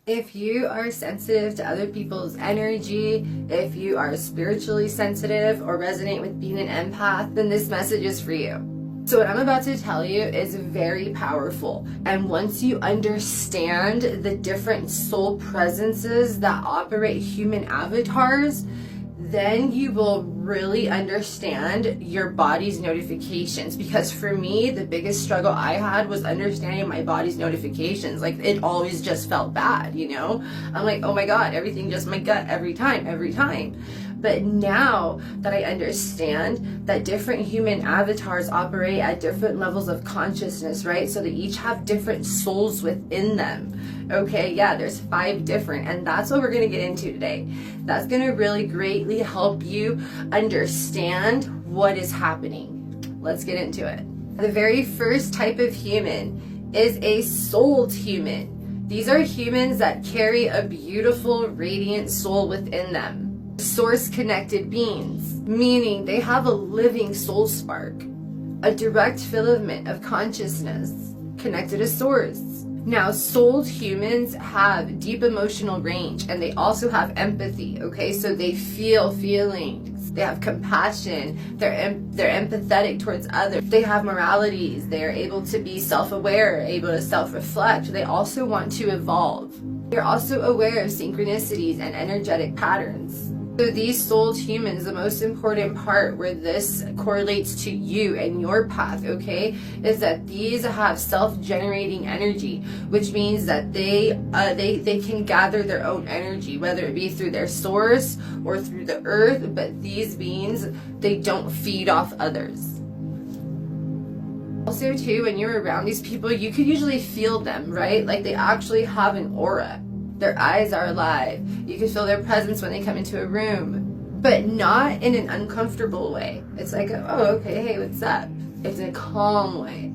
If you are sensitive to other people's energy, if you are spiritually sensitive or resonate with being an empath, then this message is for you. So what I'm about to tell you is very powerful. And once you understand the different soul presences that operate human avatars, then you will really understand your body's notifications. Because for me, the biggest struggle I had was understanding my body's notifications. Like, it always just felt bad, you know? I'm like, oh my God, everything just my gut every time. But now that I understand that different human avatars operate at different levels of consciousness, right? So they each have different souls within them. Okay, yeah, there's 5 different, and that's what we're going to get into today. That's going to really greatly help you understand what is happening. Let's get into it. The very first type of human is a souled human. These are humans that carry a beautiful, radiant soul within them. Source-connected beings, meaning they have a living soul spark, a direct filament of consciousness connected to source. Now, souled humans have deep emotional range, and they also have empathy, okay? So they feel feelings, they have compassion, they're empathetic towards others, they have moralities, they're able to be self-aware, able to self-reflect. They also want to evolve. They're also aware of synchronicities and energetic patterns. So these souled humans, the most important part where this correlates to you and your path, okay, is that these have self-generating energy, which means that they can gather their own energy, whether it be through their source or through the earth. But these beings, they don't feed off others. Also too, when you're around these people, you could usually feel them, right? Like, they actually have an aura. Their eyes are alive. You can feel their presence when they come into a room, but not in an uncomfortable way. It's like, oh, okay, hey, what's up? It's in a calm way.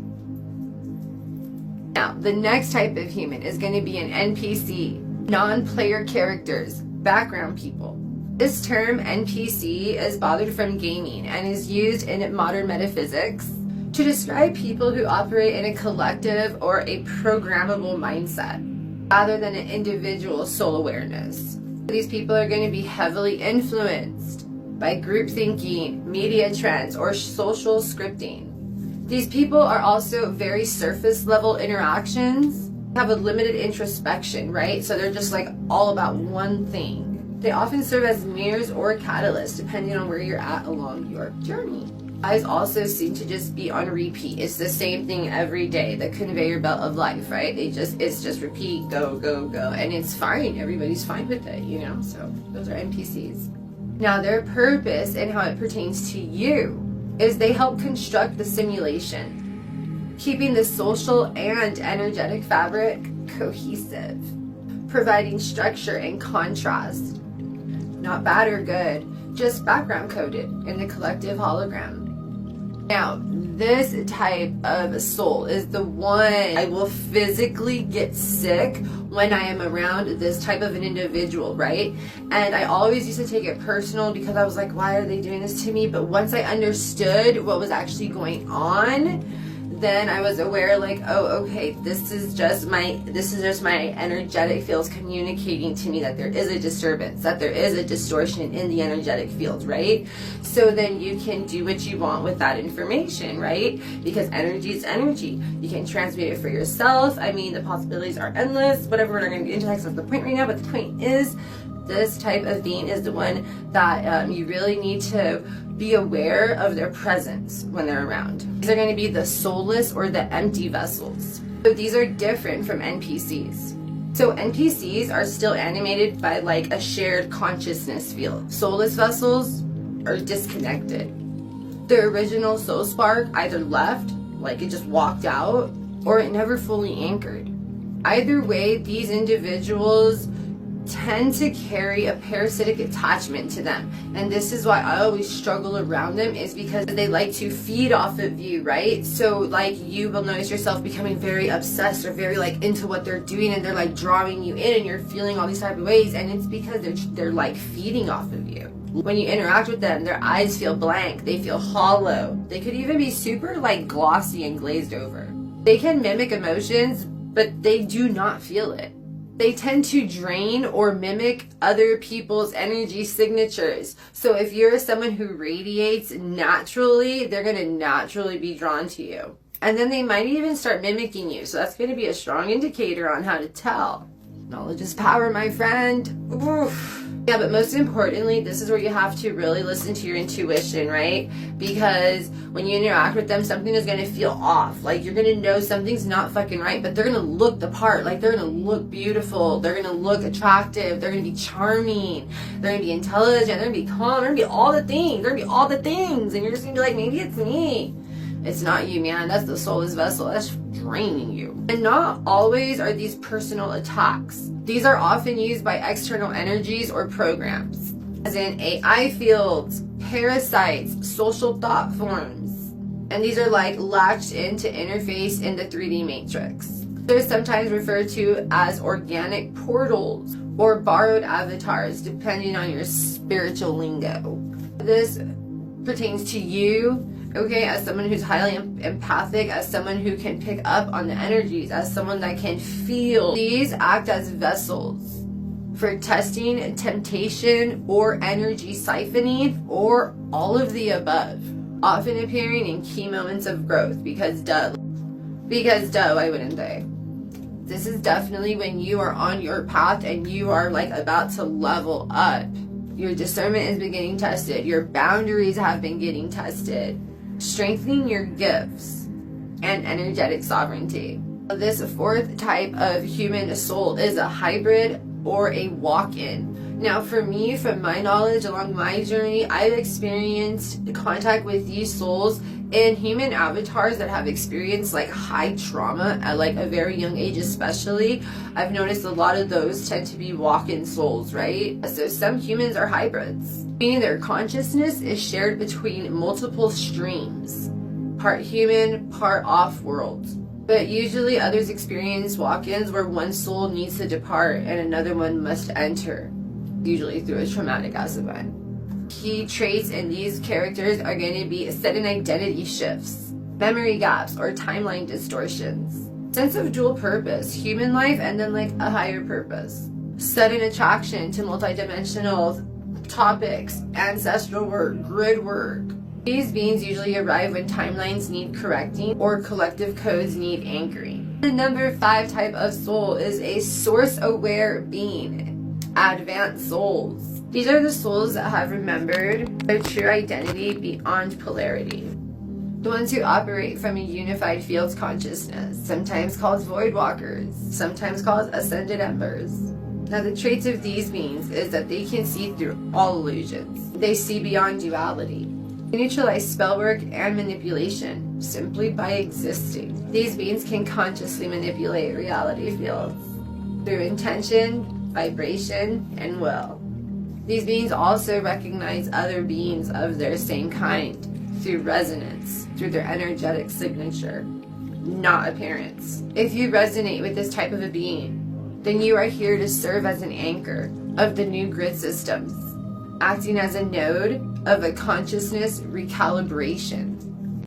Now, the next type of human is going to be an NPC, non-player characters, background people. This term NPC is borrowed from gaming and is used in modern metaphysics to describe people who operate in a collective or a programmable mindset, rather than an individual soul awareness. These people are going to be heavily influenced by group thinking, media trends, or social scripting. These people are also very surface level interactions, have a limited introspection, right? So they're just like all about one thing. They often serve as mirrors or catalysts depending on where you're at along your journey. Eyes also seem to just be on repeat. It's the same thing every day, the conveyor belt of life, right? It's just repeat, go, and it's fine. Everybody's fine with it, you know? So those are NPCs. Now, their purpose and how it pertains to you is they help construct the simulation, keeping the social and energetic fabric cohesive, providing structure and contrast. Not bad or good, just background coded in the collective hologram. Now, this type of soul is the one I will physically get sick when I am around this type of an individual, right? And I always used to take it personal because I was like, why are they doing this to me? But once I understood what was actually going on, then I was aware, like, oh, okay, this is just my energetic fields communicating to me that there is a disturbance, that there is a distortion in the energetic field, right? So then you can do what you want with that information, right? Because energy is energy. You can transmit it for yourself. I mean, the possibilities are endless. Whatever, we're not going to get into that's not the point right now, but the point is, this type of being is the one that you really need to be aware of their presence when they're around. These are going to be the soulless or the empty vessels. So these are different from NPCs. So NPCs are still animated by like a shared consciousness field. Soulless vessels are disconnected. The original soul spark either left, like it just walked out, or it never fully anchored. Either way, these individuals tend to carry a parasitic attachment to them, and this is why I always struggle around them, is because they like to feed off of you, right? So like you will notice yourself becoming very obsessed or very like into what they're doing, and they're like drawing you in, and you're feeling all these type of ways, and it's because they're like feeding off of you. When you interact with them, their eyes feel blank, they feel hollow, they could even be super like glossy and glazed over. They can mimic emotions, but they do not feel it. They tend to drain or mimic other people's energy signatures. So if you're someone who radiates naturally, they're going to naturally be drawn to you. And then they might even start mimicking you. So that's going to be a strong indicator on how to tell. Knowledge is power, my friend. Oof. Yeah, but most importantly, this is where you have to really listen to your intuition, right? Because when you interact with them, something is going to feel off. Like, you're going to know something's not fucking right, but they're going to look the part. Like, they're going to look beautiful. They're going to look attractive. They're going to be charming. They're going to be intelligent. They're going to be calm. They're going to be all the things. They're going to be all the things. And you're just going to be like, maybe it's me. It's not you, man. That's the soulless vessel. That's draining you. And not always are these personal attacks. These are often used by external energies or programs, as in AI fields, parasites, social thought forms. And these are like latched into interface in the 3D matrix. They're sometimes referred to as organic portals or borrowed avatars, depending on your spiritual lingo. This pertains to you, okay, as someone who's highly empathic, as someone who can pick up on the energies, as someone that can feel. These act as vessels for testing, temptation, or energy siphoning, or all of the above, often appearing in key moments of growth, because duh, why wouldn't they? This is definitely when you are on your path and you are like about to level up. Your discernment is beginning tested. Your boundaries have been getting tested. Strengthening your gifts and energetic sovereignty. This fourth type of human soul is a hybrid or a walk-in. Now for me, from my knowledge along my journey, I've experienced contact with these souls in human avatars that have experienced like high trauma at like a very young age especially. I've noticed a lot of those tend to be walk-in souls, right? So some humans are hybrids, meaning their consciousness is shared between multiple streams, part human, part off-world. But usually others experience walk-ins where one soul needs to depart and another one must enter, usually through a traumatic ass event. Key traits in these characters are going to be sudden identity shifts, memory gaps, or timeline distortions, sense of dual purpose, human life, and then like a higher purpose, sudden attraction to multidimensional topics, ancestral work, grid work. These beings usually arrive when timelines need correcting or collective codes need anchoring. The number 5 type of soul is a source-aware being, advanced souls. These are the souls that have remembered their true identity beyond polarity. The ones who operate from a unified field consciousness, sometimes called void walkers, sometimes called ascended embers. Now the traits of these beings is that they can see through all illusions. They see beyond duality. They neutralize spellwork and manipulation simply by existing. These beings can consciously manipulate reality fields through intention, vibration, and will. These beings also recognize other beings of their same kind through resonance, through their energetic signature, not appearance. If you resonate with this type of a being, then you are here to serve as an anchor of the new grid systems, acting as a node of a consciousness recalibration.